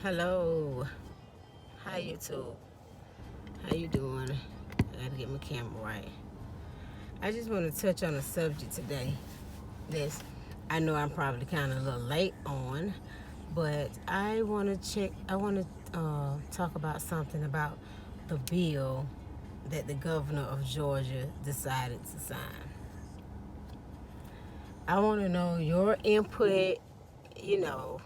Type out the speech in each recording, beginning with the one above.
Hello. Hi YouTube. How you doing? I gotta get my camera right. I just want to touch on a subject today. This I know I'm probably kind of a little late on, but I want to talk about something about the bill that the governor of Georgia decided to sign. I want to know your input, you know,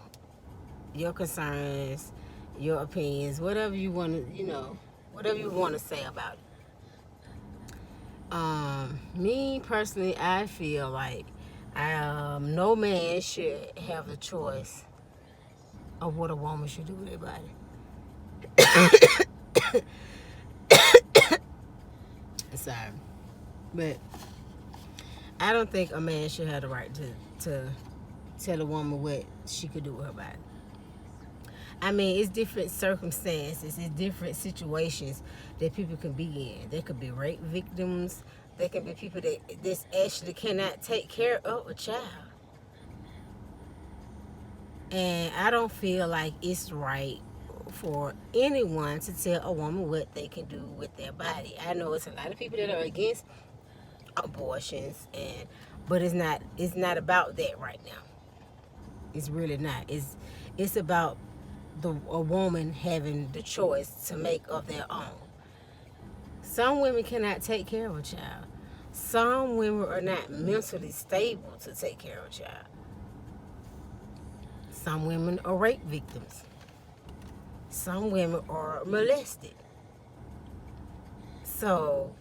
your concerns, your opinions, whatever you want to, whatever you want to say about it. Me personally, I feel like no man should have the choice of what a woman should do with their body. Sorry, but I don't think a man should have the right to tell a woman what she could do with her body. I mean, it's different circumstances, it's different situations that people can be in. There could be rape victims. There can be people that this actually cannot take care of a child. And I don't feel like it's right for anyone to tell a woman what they can do with their body. I know it's a lot of people that are against abortions, but it's not about that right now. It's really not. It's about a woman having the choice to make of their own. Some women cannot take care of a child. Some women are not mentally stable to take care of a child. Some women are rape victims. Some women are molested. So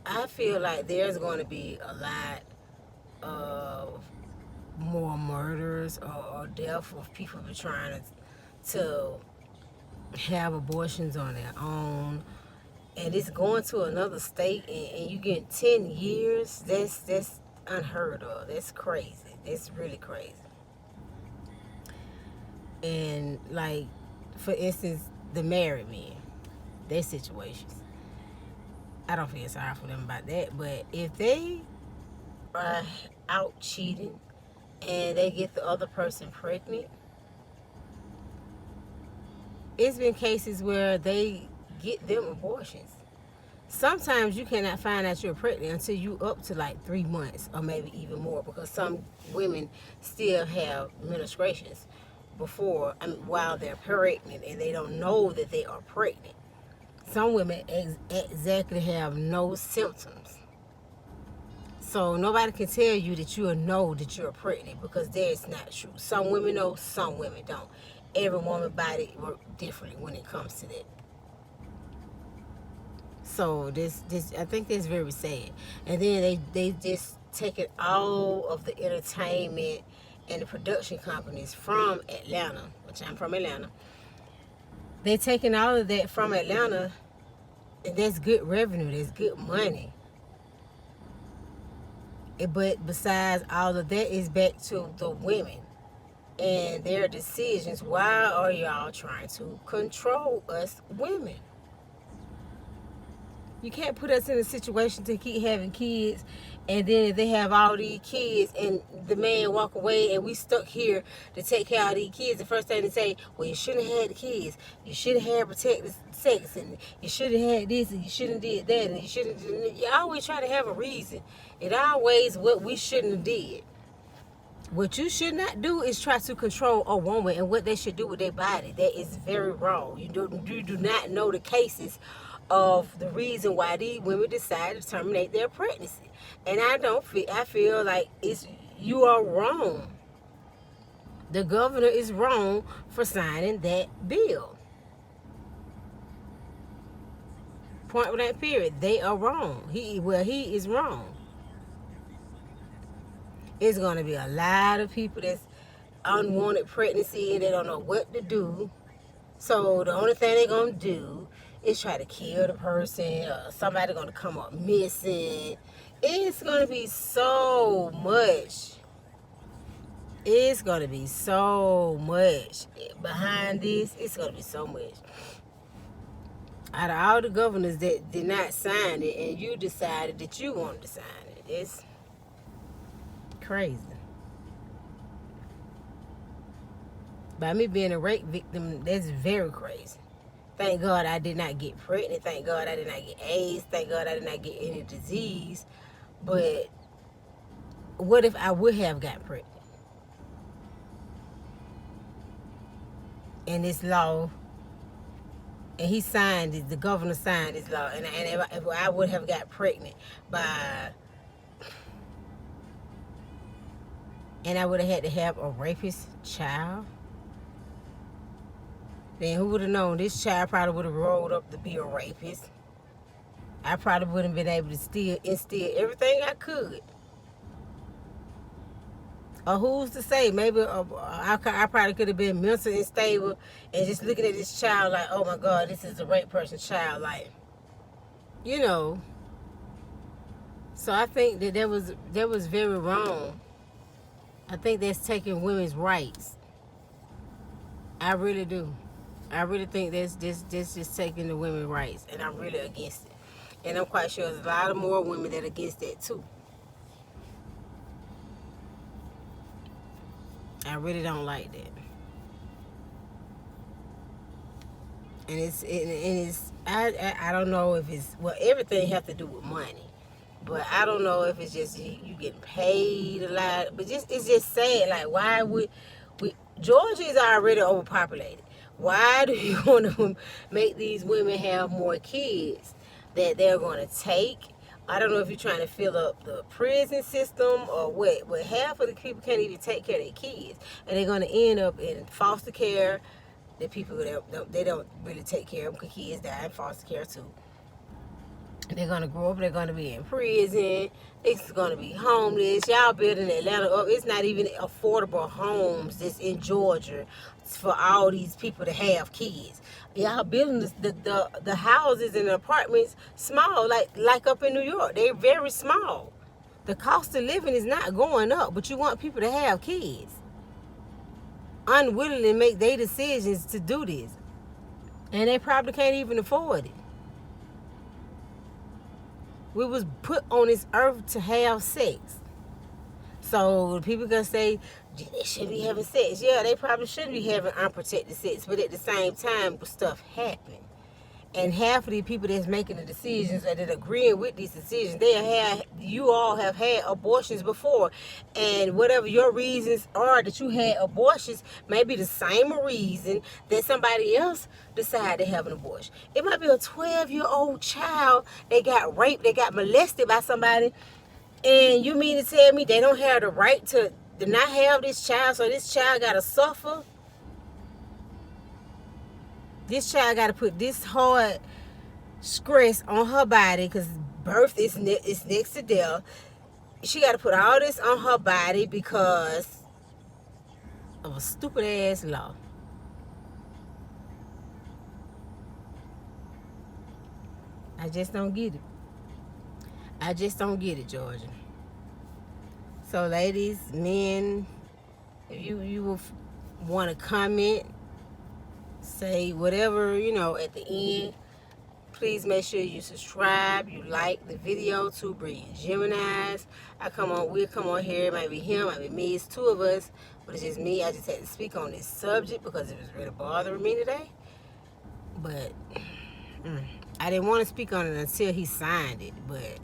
I feel like there's going to be a lot of more murders or death of people who are trying to have abortions on their own. And it's going to another state and you get 10 years. That's unheard of. That's crazy. That's really crazy. And like, for instance, the married men, their situations. I don't feel sorry for them about that. But if they are out cheating and they get the other person pregnant, it's been cases where they get them abortions. Sometimes you cannot find out you're pregnant until you up to like 3 months or maybe even more, because some women still have menstruations while they're pregnant, and they don't know that they are pregnant. Some women exactly have no symptoms. So nobody can tell you that you'll know that you're pregnant, because that's not true. Some women know, some women don't. Every woman's body works differently when it comes to that. So this I think that's very sad. And then they just take it all of the entertainment and the production companies from Atlanta, which I'm from Atlanta. They're taking all of that from Atlanta, and that's good revenue, that's good money. But besides all of that, is back to the women and their decisions. Why are y'all trying to control us women? You can't put us in a situation to keep having kids, and then if they have all these kids and the man walk away and we stuck here to take care of these kids, the first thing they say, well, you shouldn't have had the kids. You should have had protected sex, and you should have had this, and you shouldn't have did that, and you shouldn't. You always try to have a reason. It always what we shouldn't have did. What you should not do is try to control a woman and what they should do with their body. That is very wrong. You do not know the cases of the reason why these women decide to terminate their pregnancy. And I feel like you are wrong. The governor is wrong for signing that bill. Point blank period. They are wrong. He is wrong. It's going to be a lot of people that's unwanted pregnancy and they don't know what to do. So the only thing they're going to do is try to kill the person, or somebody going to come up missing. It's going to be so much. It's going to be so much behind this. It's going to be so much. Out of all the governors that did not sign it, and you decided that you wanted to sign it, it's crazy. By me being a rape victim, that's very crazy. Thank God I did not get pregnant. Thank God I did not get AIDS. Thank God I did not get any disease. But what if I would have got pregnant? And this law, and he signed it, the governor signed this law, and if I would have got pregnant by, and I would have had to have a rapist child, then who would have known this child probably would have rolled up to be a rapist. I probably wouldn't have been able to still instill everything I could. Or who's to say? Maybe I probably could have been mentally unstable and just looking at this child like, oh my God, this is a rape person's child. Like, you know. So I think that was very wrong. I think that's taking women's rights. I really do. I really think that's just taking the women's rights, and I'm really against it. And I'm quite sure there's a lot of more women that are against that too. I really don't like that. And I don't know if it's, well, everything has to do with money. But I don't know if it's just you getting paid a lot. But it's just sad. Like, why would Georgia is already overpopulated. Why do you want to make these women have more kids that they're going to take? I don't know if you're trying to fill up the prison system or what. But half of the people can't even take care of their kids. And they're going to end up in foster care. The people, they don't really take care of them because kids die in foster care too. They're going to grow up, they're going to be in prison, it's going to be homeless. Y'all building Atlanta up. It's not even affordable homes that's in Georgia for all these people to have kids. Y'all building the houses and the apartments small, like up in New York. They're very small. The cost of living is not going up, but you want people to have kids. Unwillingly make their decisions to do this. And they probably can't even afford it. We was put on this earth to have sex. So people can say they shouldn't be having sex. Yeah, they probably shouldn't be having unprotected sex. But at the same time, stuff happen. And half of the people that's making the decisions or that agreeing with these decisions, you all have had abortions before. And whatever your reasons are that you had abortions may be the same reason that somebody else decided to have an abortion. It might be a 12-year-old child that got raped, that got molested by somebody. And you mean to tell me they don't have the right to not have this child, so this child got to suffer? This child got to put this hard stress on her body because birth is next to death. She got to put all this on her body because of a stupid ass law. I just don't get it. I just don't get it, Georgia. So, ladies, men, if you will want to comment, say whatever, at the end, please make sure you subscribe, you like the video to Brilliant Geminis. We'll come on here, it might be him, it might be me, it's two of us, but it's just me. I just had to speak on this subject because it was really bothering me today. But I didn't want to speak on it until he signed it, but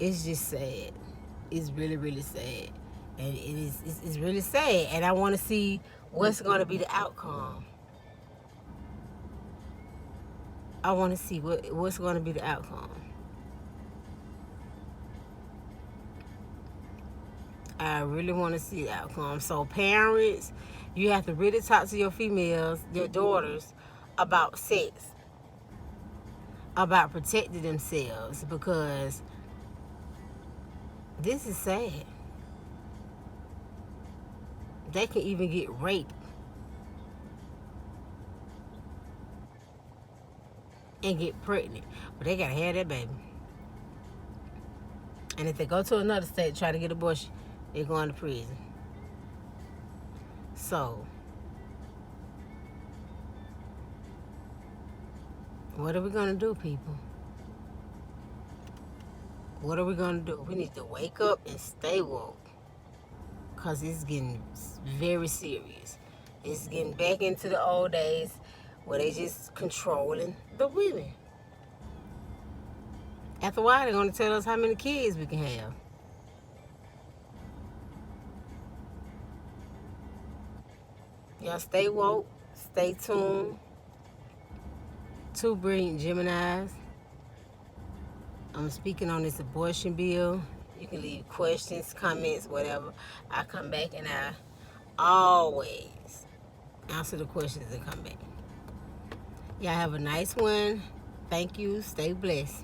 it's just sad. It's really, really sad. And it's really sad, and I want to see what's going to be the outcome. I want to see what's going to be the outcome. I really want to see the outcome. So parents, you have to really talk to your females, your daughters, about sex, about protecting themselves, because this is sad. They can even get raped and get pregnant, but they gotta have that baby. And if they go to another state try to get abortion, they're going to prison. So what are we gonna do, people? What are we gonna do? We need to wake up and stay woke, because it's getting very serious. It's getting back into the old days where they just controlling the women. After a while, they're going to tell us how many kids we can have. Y'all stay woke, stay tuned. 2 brilliant Geminis. I'm speaking on this abortion bill. You can leave questions, comments, whatever. I come back and I always answer the questions that come back. Y'all have a nice one. Thank you. Stay blessed.